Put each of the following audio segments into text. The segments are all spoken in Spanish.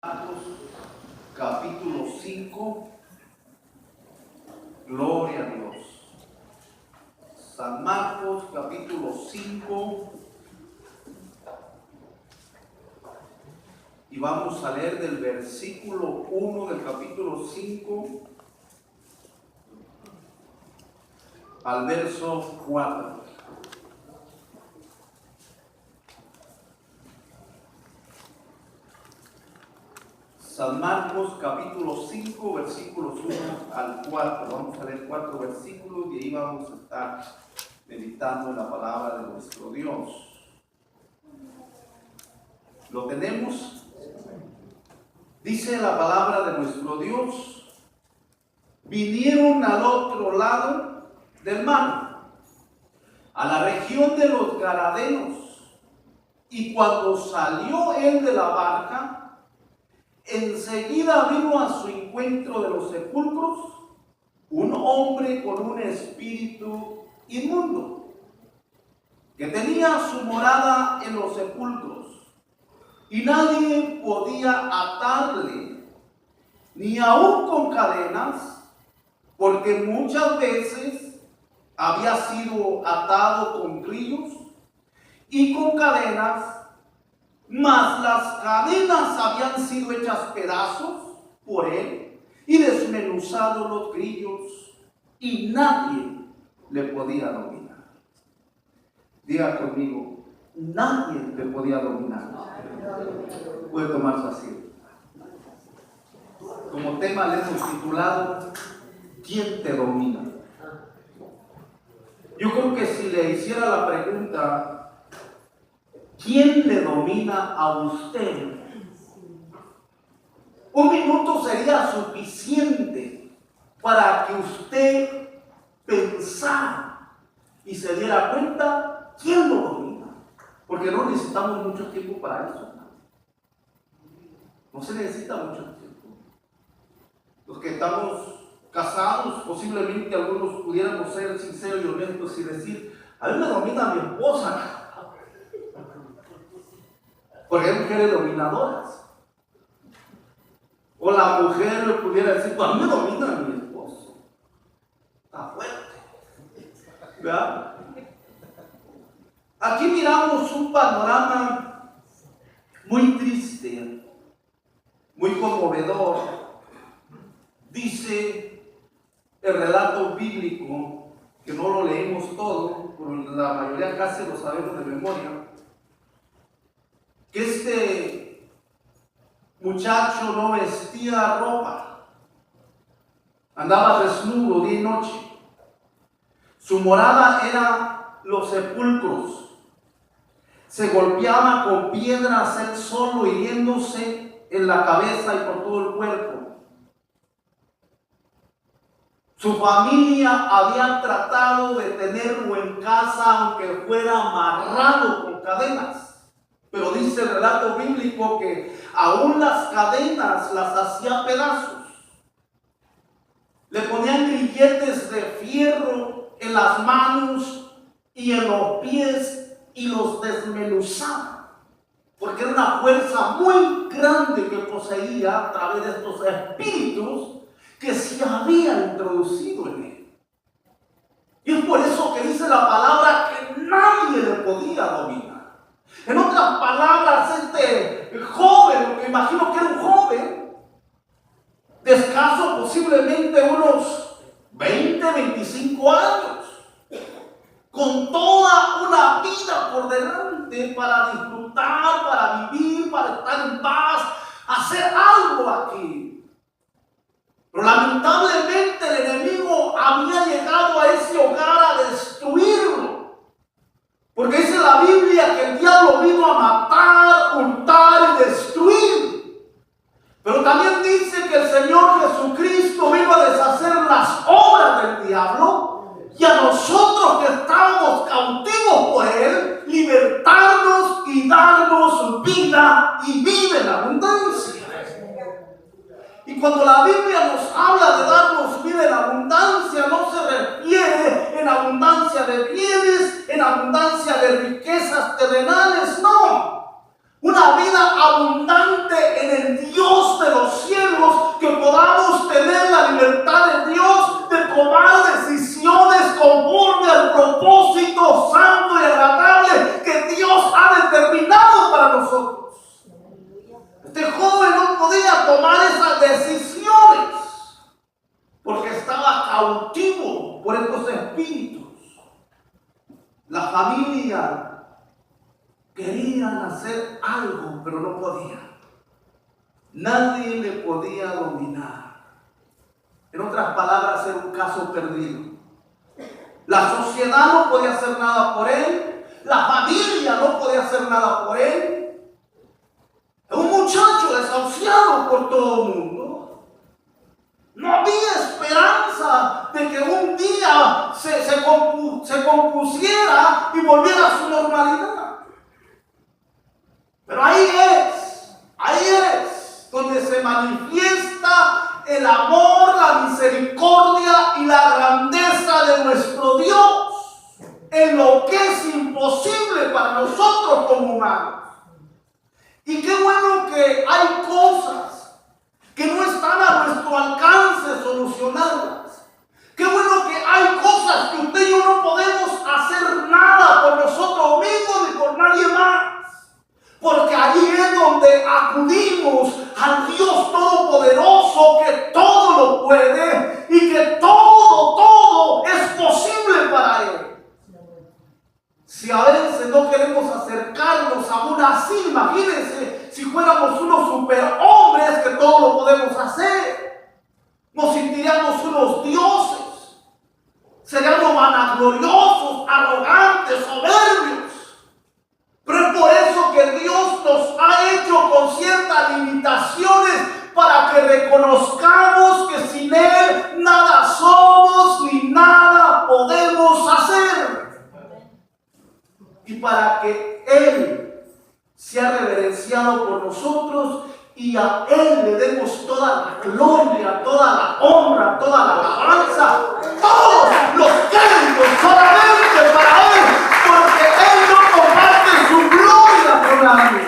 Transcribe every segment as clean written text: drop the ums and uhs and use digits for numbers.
Marcos capítulo 5, gloria a Dios. San Marcos capítulo 5, y vamos a leer del versículo 1 del capítulo 5 al verso 4. San Marcos capítulo 5 versículos 1 al 4. Vamos a leer 4 versículos y ahí vamos a estar meditando en la palabra de nuestro Dios. ¿Lo tenemos? Dice la palabra de nuestro Dios: vinieron al otro lado del mar, a la región de los Gadarenos, y cuando salió él de la barca, enseguida vino a su encuentro de los sepulcros un hombre con un espíritu inmundo, que tenía su morada en los sepulcros, y nadie podía atarle, ni aun con cadenas, porque muchas veces había sido atado con grillos y con cadenas, mas las cadenas habían sido hechas pedazos por él y desmenuzados los grillos, y nadie le podía dominar. Diga conmigo: nadie le podía dominar. Puede tomar su asiento. Como tema le hemos titulado: ¿quién te domina? Yo creo que si le hiciera la pregunta: ¿quién le domina a usted?, un minuto sería suficiente para que usted pensara y se diera cuenta quién lo domina. Porque no necesitamos mucho tiempo para eso. No se necesita mucho tiempo. Los que estamos casados, posiblemente algunos pudiéramos ser sinceros y honestos y decir: a mí me domina mi esposa. Porque hay mujeres dominadoras. O la mujer le pudiera decir: pues a mí me domina mi esposo. Está fuerte. ¿Verdad? Aquí miramos un panorama muy triste, muy conmovedor. Dice el relato bíblico, que no lo leemos todo, pero la mayoría casi lo sabemos de memoria, que este muchacho no vestía ropa, andaba desnudo día y noche. Su morada era los sepulcros. Se golpeaba con piedras él solo, hiriéndose en la cabeza y por todo el cuerpo. Su familia había tratado de tenerlo en casa, aunque fuera amarrado con cadenas. Pero dice el relato bíblico que aún las cadenas las hacía pedazos. Le ponían grilletes de fierro en las manos y en los pies y los desmenuzaban. Porque era una fuerza muy grande que poseía a través de estos espíritus que se habían introducido en él. Y es por eso que dice la palabra que nadie le podía dominar. En otras palabras, este joven, que imagino que era un joven, de escaso posiblemente unos 20, 25 años, con toda una vida por delante para disfrutar, para vivir, para estar en paz, hacer algo aquí. Pero lamentablemente el enemigo había llegado a ese hogar a destruirlo. Porque dice la Biblia que el diablo vino a matar, hurtar y destruir. Pero también dice que el Señor Jesucristo vino a deshacer las obras del diablo, y a nosotros que estábamos cautivos por él, libertarnos y darnos vida, y vida en abundancia. Y cuando la Biblia nos habla de darnos vida en abundancia, no se refiere en abundancia de bienes, en abundancia de riquezas terrenales, no. Una vida abundante en el Dios familia querían hacer algo, pero no podían. Nadie le podía dominar. En otras palabras, era un caso perdido. La sociedad no podía hacer nada por él. La familia no podía hacer nada por él. Un muchacho desahuciado por todo el mundo. No había esperanza de que un día se compusiera y volviera a su normalidad. Pero ahí es donde se manifiesta el amor, la misericordia y la grandeza de nuestro Dios en lo que es imposible para nosotros como humanos. Y qué bueno que hay cosas que no están a nuestro alcance solucionarlas. Qué bueno que hay cosas que usted y yo no podemos hacer nada por nosotros mismos ni por nadie más. Porque ahí es donde acudimos al Dios Todopoderoso que todo lo puede y que todo es posible para Él. Si a veces no queremos acercarnos aún así, imagínense si fuéramos unos superhombres que todo lo podemos hacer. Nos sentiríamos unos dioses. Seríamos vanagloriosos, arrogantes, soberbios. Pero es por eso que Dios nos ha hecho con ciertas limitaciones para que reconozcamos que sin Él nada somos ni nada podemos hacer. Y para que Él sea reverenciado por nosotros y a Él le demos toda la gloria, toda la honra, toda la alabanza, todos los créditos solamente para Él, porque Él no comparte su gloria con nadie.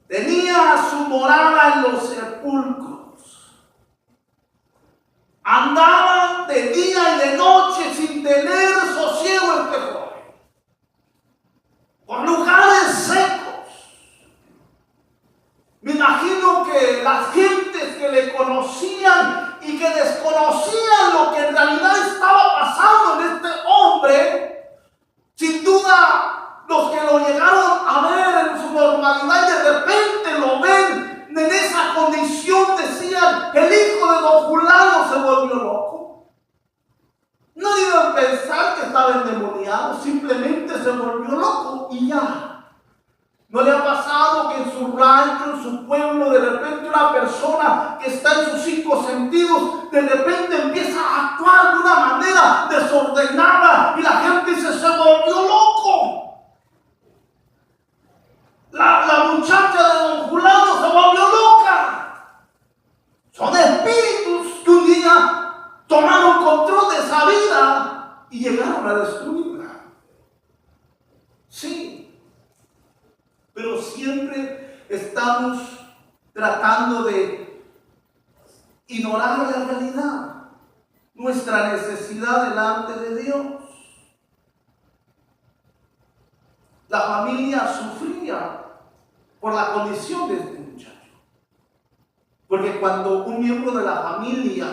Tenía su morada en los sepulcros. Andaba de día y de noche sin tener sosiego este joven, por lugares secos. Me imagino que las gentes que le conocían y que desconocían lo que en realidad estaba pasando en este hombre, sin duda los que lo llegaron a ver en su normalidad y de repente lo ven en esa condición, decían: el hijo de don fulano se volvió loco. No iban a pensar que estaba endemoniado, simplemente se volvió loco y ya. ¿No le ha pasado que en su rancho, en su pueblo, de repente una persona que está en sus 5 sentidos, de repente empieza a actuar de una manera desordenada y la gente dice: se volvió loco? La muchacha de don fulano se volvió loca. Son espíritus que un día tomaron control de esa vida y llegaron a destruirla. Sí, pero siempre estamos tratando de ignorar la realidad, nuestra necesidad delante de Dios. La familia sufría por la condición de este muchacho. Porque cuando un miembro de la familia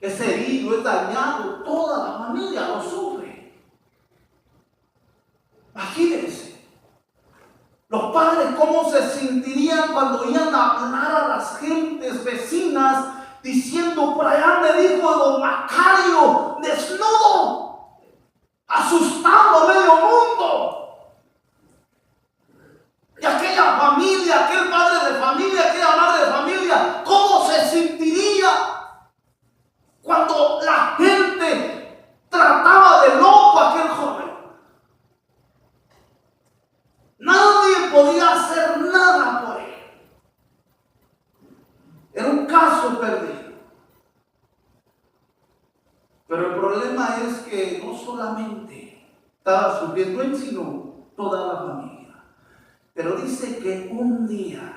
es herido, es dañado, toda la familia lo sufre. Imagínense, los padres cómo se sentirían cuando iban a hablar a las gentes vecinas diciendo: por allá me dijo don Macario desnudo, asustando a medio mundo. Y aquella familia, aquel padre de familia, aquella madre de familia, ¿cómo se sentiría cuando la gente trataba de loco a aquel joven? Nadie podía hacer nada por él. Era un caso perdido. Pero el problema es que no solamente estaba sufriendo él, sino toda la familia. Pero dice que un día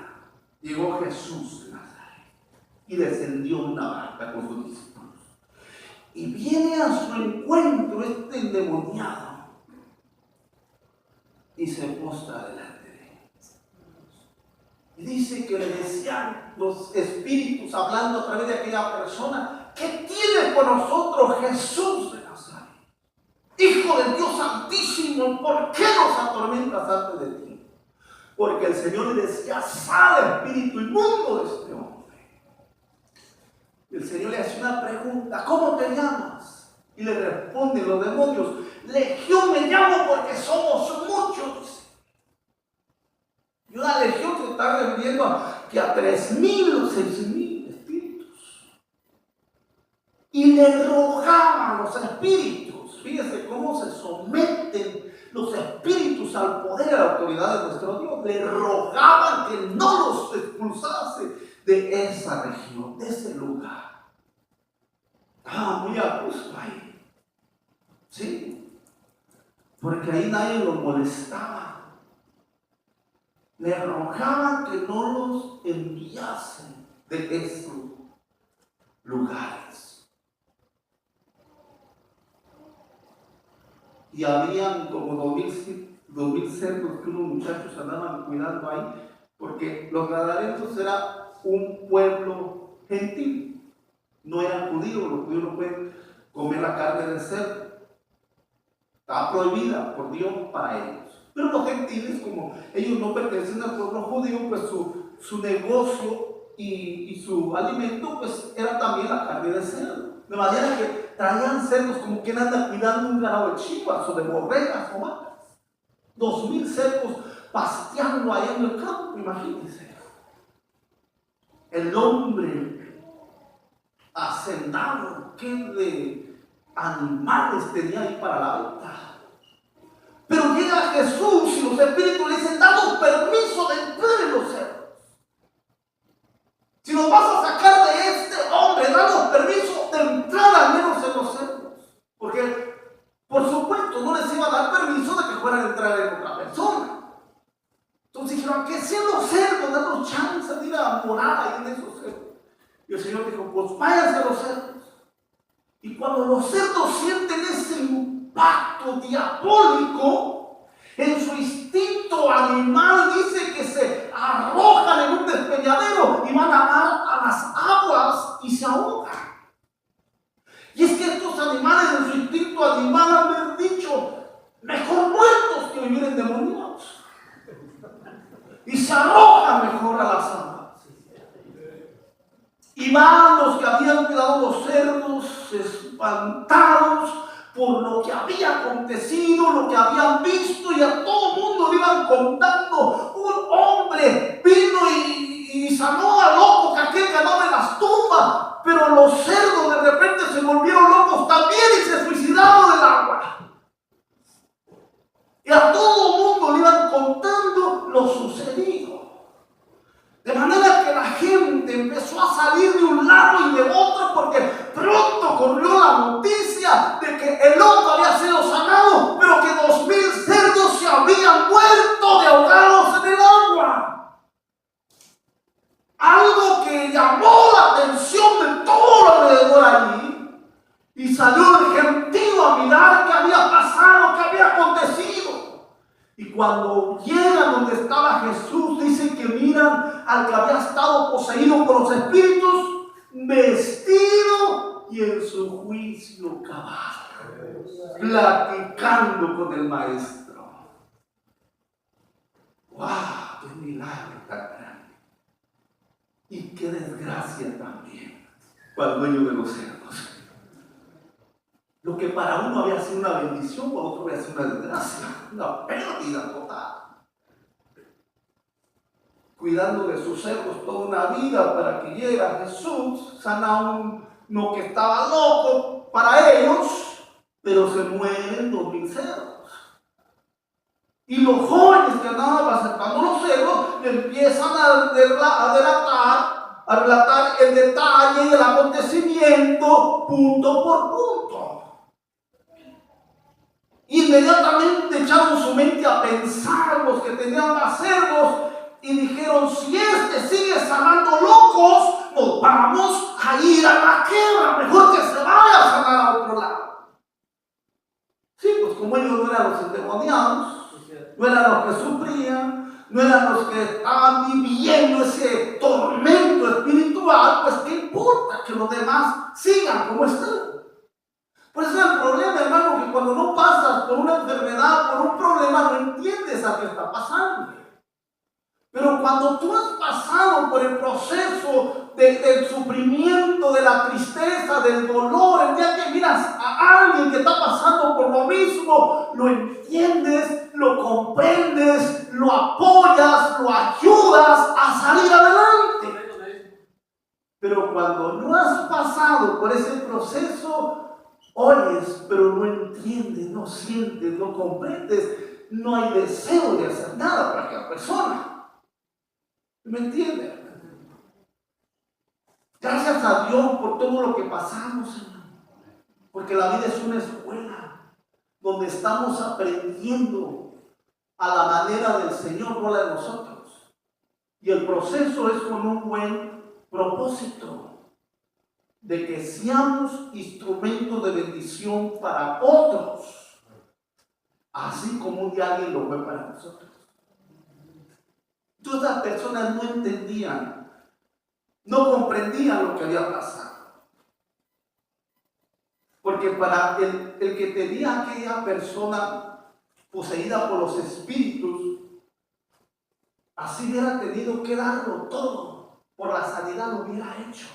llegó Jesús de Nazaret y descendió una barca con sus discípulos. Y viene a su encuentro este endemoniado y se postra delante de él. Y dice que le decían los espíritus hablando a través de aquella persona: ¿qué tiene con nosotros Jesús de Nazaret? Hijo del Dios Santísimo, ¿por qué nos atormentas ante de ti? Porque el Señor le decía, sale espíritu inmundo de este hombre. El Señor le hace una pregunta, ¿cómo te llamas? Y le responden los demonios, Legión me llamo porque somos muchos, dice. Y una legión se está refiriendo a que a 3,000 o 6,000 espíritus. Y le rogaban los espíritus. Fíjese cómo se someten los espíritus al poder y a la autoridad de nuestro Dios. Le rogaban que no los expulsase de esa región, de ese lugar. Estaba muy a gusto ahí. Sí, porque ahí nadie los molestaba. Le rogaban que no los enviasen de esos lugares. Y habían como 2,000 cerdos que unos muchachos andaban cuidando ahí, porque los gadarenos era un pueblo gentil, no eran judíos, los judíos no pueden comer la carne del cerdo, estaba prohibida por Dios para ellos. Pero los gentiles, como ellos no pertenecen al pueblo judío, pues su negocio y su alimento pues era también la carne de cerdo. De manera que traían cerdos como quien anda cuidando un ganado de chivas o de borregas o vacas. 2,000 cerdos pasteando ahí en el campo, imagínense. El hombre hacendado, ¿qué de animales tenía ahí para la venta? Pero llega Jesús y los espíritus le dicen, danos permiso de entrar en los cerdos. Si nos vas a sacar de este hombre, danos permiso de entrar al menos en los cerdos. Porque, por supuesto, no les iba a dar permiso de que fueran a entrar en otra persona. Entonces dijeron, que sean los cerdos, danos chance de ir a morar ahí en esos cerdos. Y el Señor dijo, pues váyanse a los cerdos. Y cuando los cerdos sienten ese impacto diabólico, en su instinto animal dice que se arrojan en un despeñadero y van a dar a las aguas y se ahogan. Y es que estos animales en su instinto animal han dicho, mejor muertos que vivir endemoniados. Y se arrojan mejor a las aguas. Y van los que habían cuidado los cerdos espantados por lo que había acontecido, lo que habían visto, y a todo el mundo le iban contando. Un hombre vino y sanó al loco que aquel que andaba en las tumbas, pero los cerdos de repente se volvieron locos también y se suicidaron del agua. Y a todo el mundo le iban contando lo sucedido. De manera que la gente empezó a salir de un lado y de otro, porque pronto corrió la noticia de que el loco había sido sanado, pero que 2,000 cerdos se habían muerto de ahogados en el agua. Algo que llamó la atención de todo alrededor allí, y salió el gentío a mirar qué había pasado, qué había acontecido. Y cuando llegan donde estaba Jesús, dicen que miran al que había estado poseído por los espíritus, vestido y en su juicio cabal, platicando con el maestro. ¡Wow! ¡Qué milagro tan grande! Y qué desgracia también para el dueño de los cerdos. Lo que para uno había sido una bendición, para otro había sido una desgracia, una pérdida total. Cuidando de sus cerdos toda una vida para que llegara Jesús, sana a uno que estaba loco para ellos, pero se mueren 2,000 cerdos. Y los jóvenes que andaban apacentando los cerdos le empiezan a relatar el detalle y el acontecimiento punto por punto. Inmediatamente echaron su mente a pensar los que tenían más cerdos y dijeron, si este sigue sanando locos, nos vamos a ir a la quiebra, mejor que se vaya a sanar a otro lado. Sí, pues como ellos no eran los endemoniados, no eran los que sufrían, no eran los que estaban viviendo ese tormento espiritual, pues qué importa que los demás sigan como están. Por eso es el problema, hermano, que cuando no pasas por una enfermedad, por un problema, no entiendes a qué está pasando. Pero cuando tú has pasado por el proceso del sufrimiento, de la tristeza, del dolor, el día que miras a alguien que está pasando por lo mismo, lo entiendes, lo comprendes, lo apoyas, lo ayudas a salir adelante. Pero cuando no has pasado por ese proceso, oyes, pero no entiendes, no sientes, no comprendes, no hay deseo de hacer nada para aquella persona. ¿Me entiendes? Gracias a Dios por todo lo que pasamos, hermano. Porque la vida es una escuela donde estamos aprendiendo a la manera del Señor, no la de nosotros. Y el proceso es con un buen propósito de que seamos instrumentos de bendición para otros, así como un día alguien lo fue para nosotros. Todas las personas no entendían, no comprendían lo que había pasado. Porque para el que tenía aquella persona poseída por los espíritus, así hubiera tenido que darlo todo por la sanidad, lo hubiera hecho.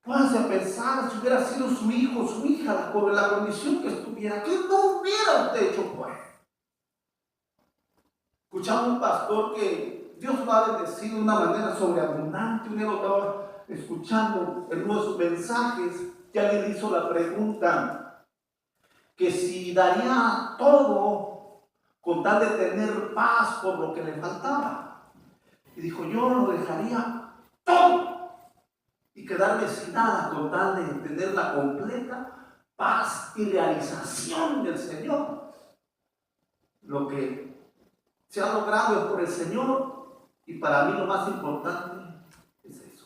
Pónganse a pensar si hubiera sido su hijo, su hija, por la condición que estuviera, ¿qué no hubiera usted hecho por él? Escuchaba un pastor que Dios lo ha bendecido de una manera sobreabundante. Un día lo estaba escuchando en uno de sus mensajes, que alguien hizo la pregunta que si daría todo con tal de tener paz por lo que le faltaba. Y dijo, yo lo dejaría todo y quedarme sin nada con tal de tener la completa paz y realización del Señor. Lo que se ha logrado es por el Señor, y para mí lo más importante es eso.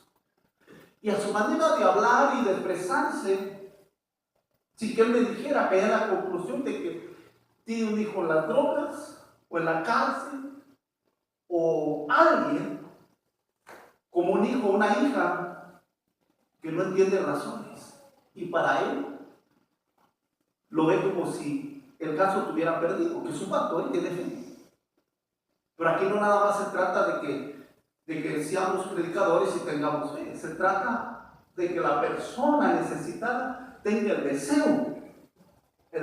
Y a su manera de hablar y de expresarse, si que él me dijera que era la conclusión de que tiene un hijo en las drogas o en la cárcel, o alguien como un hijo o una hija que no entiende razones, y para él lo ve como si el caso estuviera perdido, que es un factor y tiene fe. Pero aquí no nada más se trata de que seamos predicadores y tengamos fe. Se trata de que la persona necesitada tenga el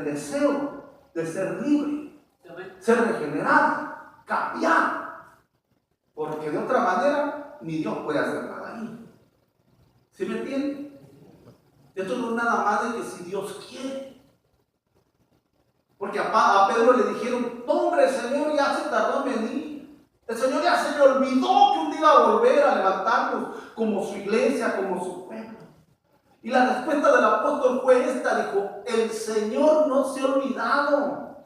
deseo de ser libre, ser regenerada, cambiar. Porque de otra manera ni Dios puede hacer nada ahí. ¿Sí me entiende? Esto no es nada más de que si Dios quiere. Porque a Pedro le dijeron, hombre, el Señor ya se tardó en venir. El Señor ya se le olvidó que un día iba a volver a levantarnos como su iglesia, como su pueblo. Y la respuesta del apóstol fue esta, dijo, el Señor no se ha olvidado.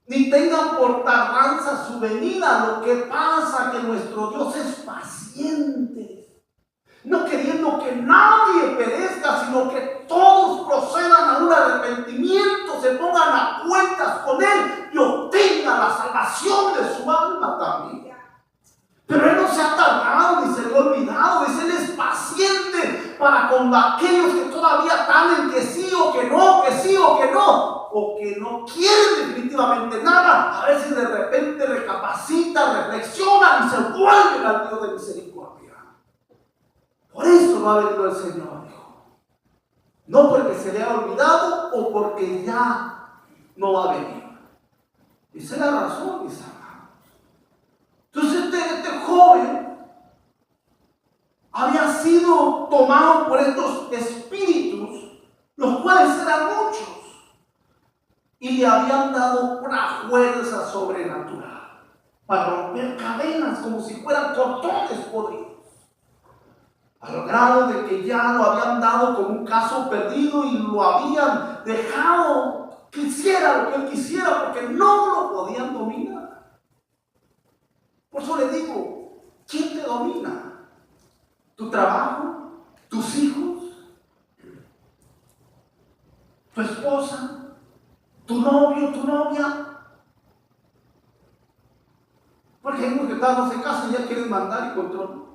Ni tengan por tardanza su venida. Lo que pasa que nuestro Dios es paciente. No queriendo que nadie perezca, sino que todos procedan a un arrepentimiento, se pongan a cuentas con Él y obtengan la salvación de su alma también. Pero Él no se ha tardado ni se le ha olvidado, Él es paciente para con aquellos que todavía están en que sí o que no, que sí o que no, o que no quieren definitivamente nada. A veces de repente recapacitan, reflexionan y se vuelven al Dios de misericordia. Por eso no ha venido el Señor, dijo. No porque se le ha olvidado o porque ya no va a venir. Esa es la razón, mis hermanos. Entonces este joven había sido tomado por estos espíritus, los cuales eran muchos, y le habían dado una fuerza sobrenatural para romper cadenas como si fueran cordones podridos. Al grado de que ya lo habían dado como un caso perdido y lo habían dejado que hiciera lo que él quisiera porque no lo podían dominar. Por eso le digo, ¿quién te domina? ¿Tu trabajo? ¿Tus hijos? ¿Tu esposa? ¿Tu novio? ¿Tu novia? Porque hay unos que no se casan y ya quieren mandar y controlar.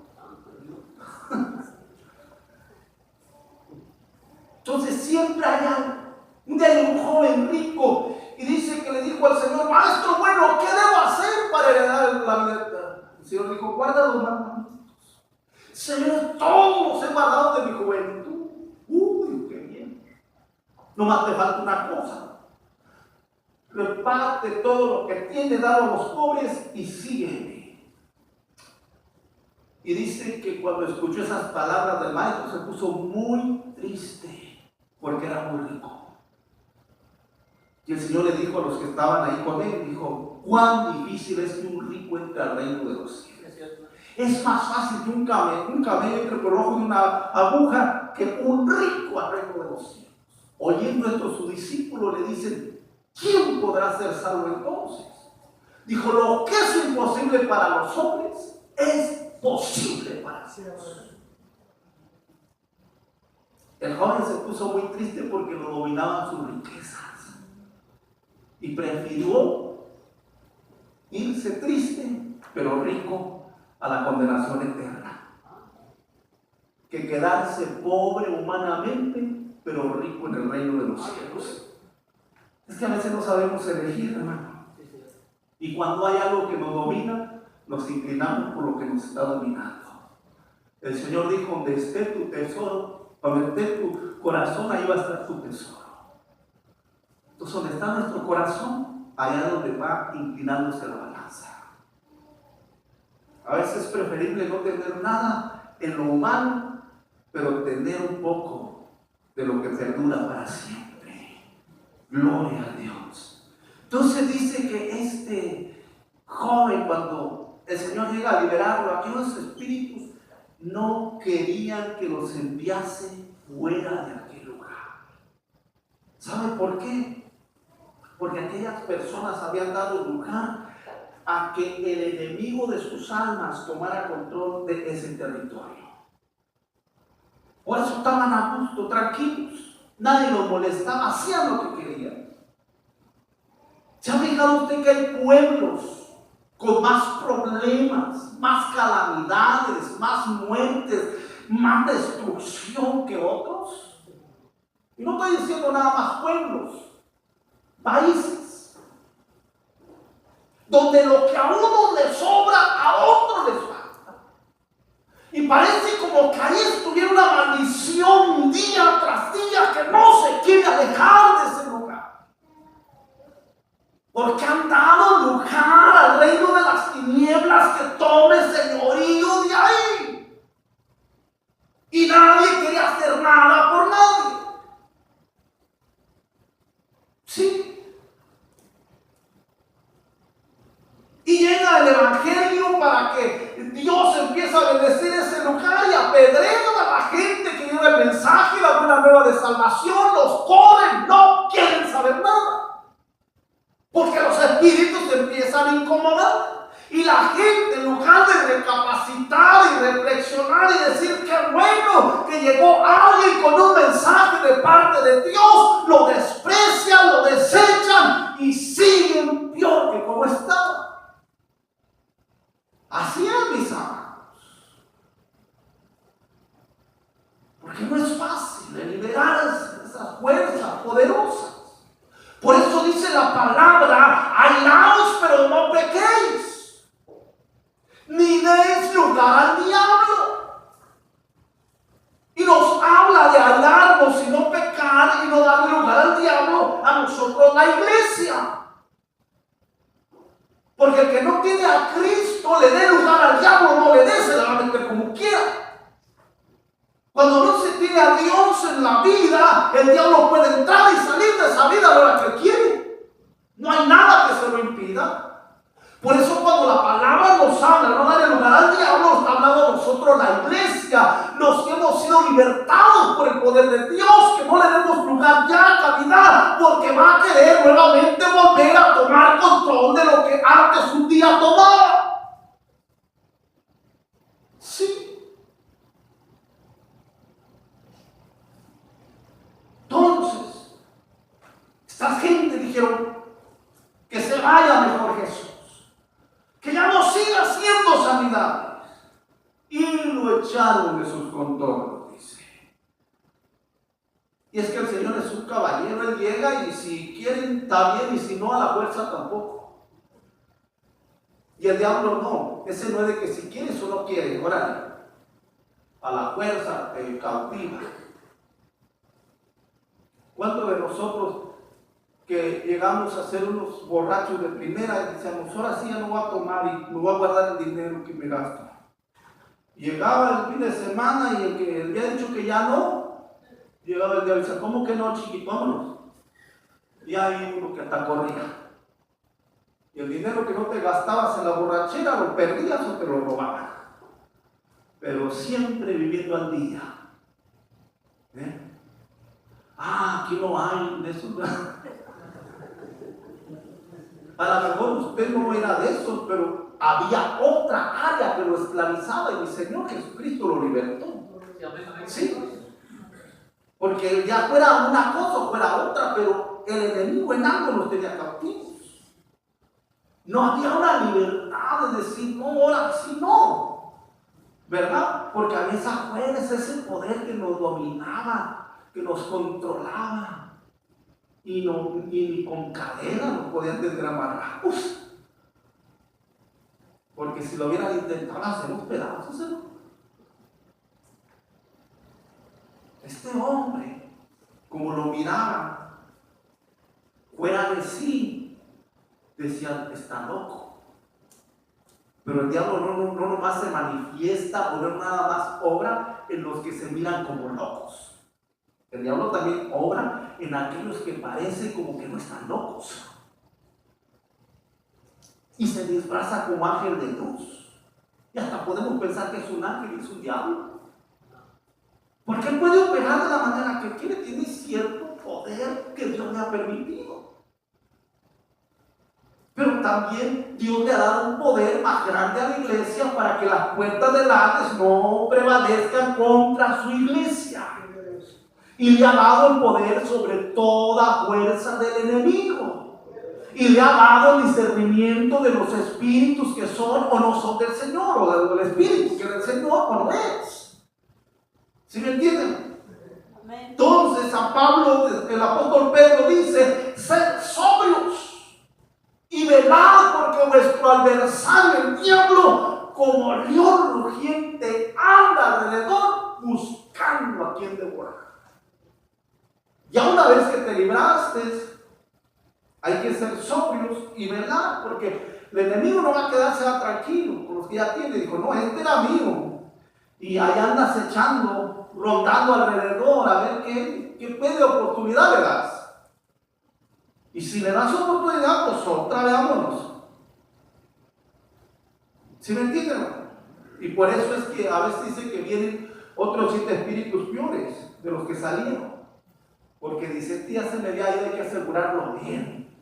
Entonces siempre hay algo. Un día hay un joven rico y dice que le dijo al Señor: maestro bueno, ¿qué debo hacer para heredar la vida eterna? El Señor dijo: guarda los mandamientos. Señor, todos los he guardado de mi juventud. Uy, qué bien. Nomás te falta una cosa: reparte todo lo que tienes, dado a los pobres y sígueme. Y dice que cuando escuchó esas palabras del maestro se puso muy triste porque era muy rico. Y el Señor le dijo a los que estaban ahí con él, dijo: cuán difícil es que un rico entre al reino de los cielos. Es más fácil que un camello entre por el ojo de una aguja que un rico al reino de los cielos. Oyendo esto, sus discípulos le dicen: ¿quién podrá ser salvo entonces? Dijo: lo que es imposible para los hombres es posible para Dios. El joven se puso muy triste porque lo dominaban sus riquezas y prefirió irse triste pero rico a la condenación eterna que quedarse pobre humanamente pero rico en el reino de los cielos. Es que a veces no sabemos elegir, hermano, y cuando hay algo que nos domina, nos inclinamos por lo que nos está dominando. El Señor dijo: donde esté tu tesoro, donde esté tu corazón, ahí va a estar tu tesoro. Entonces, donde está nuestro corazón, allá es donde va inclinándose la balanza. A veces es preferible no tener nada en lo humano, pero tener un poco de lo que perdura para siempre. Gloria a Dios. Entonces dice que este joven, cuando el Señor llega a liberarlo, aquellos espíritus no querían que los enviase fuera de aquel lugar. ¿Sabe por qué? Porque aquellas personas habían dado lugar a que el enemigo de sus almas tomara control de ese territorio. Por eso estaban a gusto, tranquilos. Nadie los molestaba, hacían lo que querían. ¿Se ha fijado usted que hay pueblos con más problemas, más calamidades, más muertes, más destrucción que otros? Y no estoy diciendo nada más pueblos, países, donde lo que a uno le sobra, a otro les falta. Y parece como que ahí estuviera una maldición día tras día que no se quiere alejar de ese lugar. Porque han dado lugar al reino de las tinieblas que tome señorío de ahí. Y nadie quiere hacer nada por nadie. Sí. Y llega el evangelio para que Dios empiece a bendecir ese lugar y apedrean a la gente que lleva el mensaje y la buena nueva de salvación. Los corren, no quieren saber nada. Porque los espíritus se empiezan a incomodar. Y la gente, en lugar de recapacitar y reflexionar y decir: qué bueno que llegó alguien con un mensaje de parte de Dios, lo desprecian, lo desechan y siguen peor que como estaban. Así es, mis amados. Porque no es fácil liberar esas fuerzas poderosas. Por eso dice la palabra: aislaos, pero no pequéis, ni deis lugar al diablo. Y nos habla de aislarnos y no pecar y no darle lugar al diablo a nosotros, la iglesia. Porque el que no tiene a Cristo, le dé lugar al diablo, no le dé, se le va a meter como quiera. Cuando no se tiene a Dios en la vida, el diablo puede entrar y salir de esa vida a la hora que quiere. No hay nada que se lo impida. Por eso cuando la palabra nos habla, no darle lugar al diablo, está hablando a nosotros, la iglesia, los que hemos sido libertados por el poder de Dios, que no le demos lugar ya a cavidad, porque va a querer nuevamente volver a tomar control de lo que antes un día tomaba. Sí. Entonces, esta gente dijeron: que se vaya mejor Jesús, que ya no siga haciendo sanidades. Y lo echaron de sus contornos, dice. Y es que el Señor es un caballero, Él llega y si quieren está bien y si no a la fuerza tampoco. Y el diablo no, ese no es de que si quieres o no quieres, órale, a la fuerza te cautiva. ¿Cuántos de nosotros que llegamos a ser unos borrachos de primera y decíamos, ahora sí ya no voy a tomar y me voy a guardar el dinero que me gasto? Llegaba el fin de semana y el que había dicho que ya no, llegaba el día y decía, ¿cómo que no, chiquito? Vámonos. Y hay uno que hasta corría. Y el dinero que no te gastabas en la borrachera lo perdías o te lo robaban. Pero siempre viviendo al día. Aquí no hay de eso. A lo mejor usted no era de eso, pero había otra área que lo esclavizaba y el Señor Jesucristo lo libertó. Sí. Porque ya fuera una cosa o fuera otra, pero el enemigo en algo nos tenía cautivos. No había una libertad de decir, no, ahora sí no. ¿Verdad? Porque a veces afuera es ese poder que nos dominaba, que nos controlaba. Y ni con cadena nos podían tener amarrados. Porque si lo hubieran intentado hacer un pedazos, ¿no? Este hombre, como lo miraban, fuera de sí, decían, está loco. Pero el diablo no nomás se manifiesta o no nada más obra en los que se miran como locos. El diablo también obra en aquellos que parecen como que no están locos. Y se disfraza como ángel de luz. Y hasta podemos pensar que es un ángel y es un diablo. Porque él puede operar de la manera que quiere, tiene cierto poder que Dios le ha permitido. Pero también Dios le ha dado un poder más grande a la iglesia para que las puertas del Hades no prevalezcan contra su iglesia. Y le ha dado el poder sobre toda fuerza del enemigo. Y le ha dado el discernimiento de los espíritus que son o no son del Señor, o del espíritu que es del Señor o no es. ¿Sí me entienden? Entonces San Pablo, el apóstol Pedro dice, sed sobrios y velad, porque vuestro adversario el diablo, como león rugiente, anda alrededor buscando a quien devorar. Ya una vez que te libraste, hay que ser sobrios y velar, porque el enemigo no va a quedarse tranquilo con los que ya tiene. Dijo, no, este era mío. Y ahí andas echando, rondando alrededor a ver qué de oportunidad le das. Y si le das oportunidad, pues otra vez vámonos. ¿Sí me entienden? Y por eso es que a veces dice que vienen otros 7 espíritus peores de los que salieron. Porque dice, este ya se me había ido, hay que asegurarlo bien.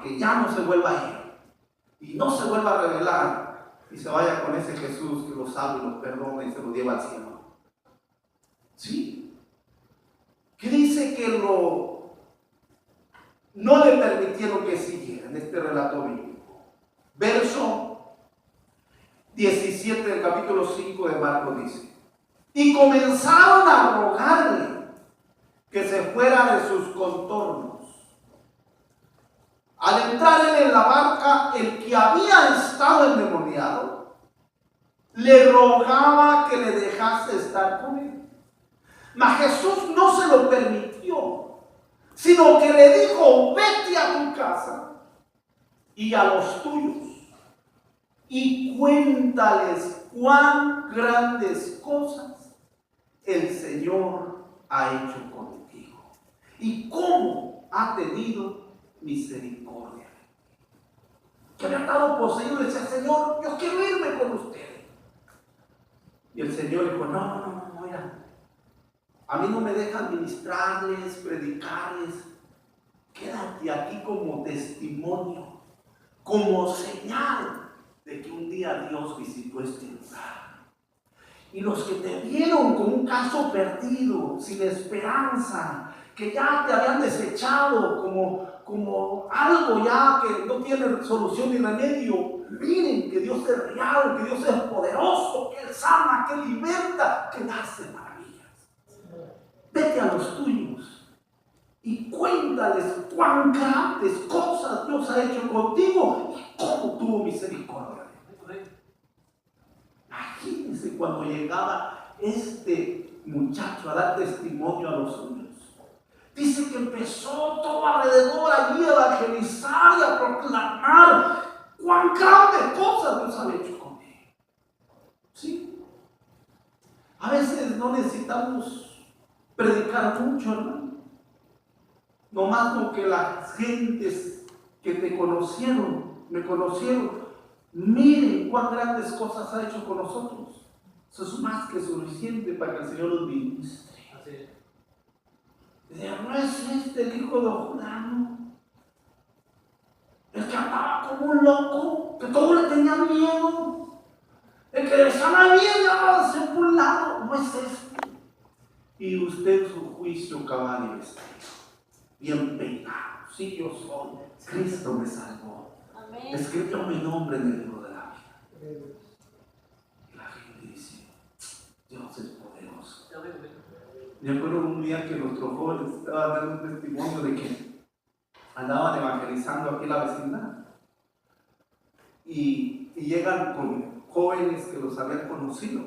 Que ya no se vuelva a ir. Y no se vuelva a revelar. Y se vaya con ese Jesús que los salva y los perdona y se los lleva al cielo. ¿Sí? Que dice que no le permitieron que siguiera en este relato bíblico. Verso 17 del capítulo 5 de Marcos dice, y comenzaron a rogarle que se fuera de sus contornos. Al entrar él en la barca, el que había estado endemoniado le rogaba que le dejase estar con él. Mas Jesús no se lo permitió, sino que le dijo, vete a tu casa y a los tuyos y cuéntales cuán grandes cosas el Señor ha hecho contigo y cómo ha tenido misericordia. Que había estado poseído y decía, Señor, yo quiero irme con usted. Y el Señor le dijo, no, mira, a mí no me dejan ministrarles, predicarles. Quédate aquí como testimonio, como señal de que un día Dios visitó este lugar. Y los que te vieron como un caso perdido, sin esperanza, que ya te habían desechado como algo ya que no tiene solución ni remedio, miren que Dios es real, que Dios es poderoso, que Él sana, que Él liberta, que Él hace maravillas. Vete a los tuyos y cuéntales cuán grandes cosas Dios ha hecho contigo y cómo tuvo misericordia. Imagínense cuando llegaba este muchacho a dar testimonio a los suyos. Dice que empezó todo alrededor allí a evangelizar y a proclamar cuán grandes cosas Dios ha hecho con él. ¿Sí? A veces no necesitamos predicar mucho, hermano. Nomás con que las gentes que te conocieron, me conocieron, miren cuán grandes cosas ha hecho con nosotros. Eso es más que suficiente para que el Señor los ministre. ¿No es este el hijo de Fulano? El que andaba como un loco, que todos le tenían miedo. El que decía, no hay miedo, háganse por un lado. No es este. Y usted su juicio cabal y vestido, bien peinado. Sí, yo soy. Cristo me salvó. Amén. Escrito mi nombre en el libro de la vida. Y la gente dice, Dios es poderoso. Me acuerdo un día que nuestros jóvenes estaban dando un testimonio de que andaban evangelizando aquí en la vecindad. Y llegan con jóvenes que los habían conocido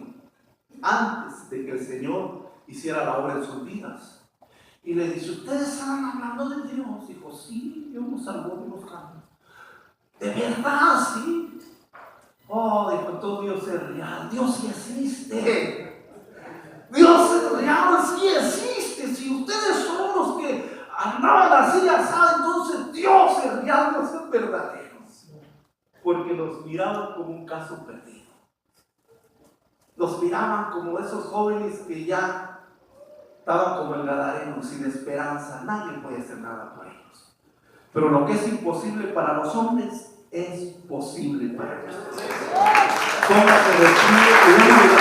antes de que el Señor hiciera la obra en sus vidas. Y le dice, ¿ustedes estaban hablando de Dios? Dijo, sí, Dios nos salvó, Dios nos cambió. ¿De verdad, sí? Oh, dijo, todo Dios es real, Dios sí existe. Dios es real, sí existe. Si ustedes son los que andaban así, ya saben, entonces Dios es real, Dios es verdadero. Porque los miraban como un caso perdido. Los miraban como esos jóvenes que ya estaban como el gadareno, sin esperanza. Nadie puede hacer nada por ellos. Pero lo que es imposible para los hombres es posible para Dios. Póngase de pie.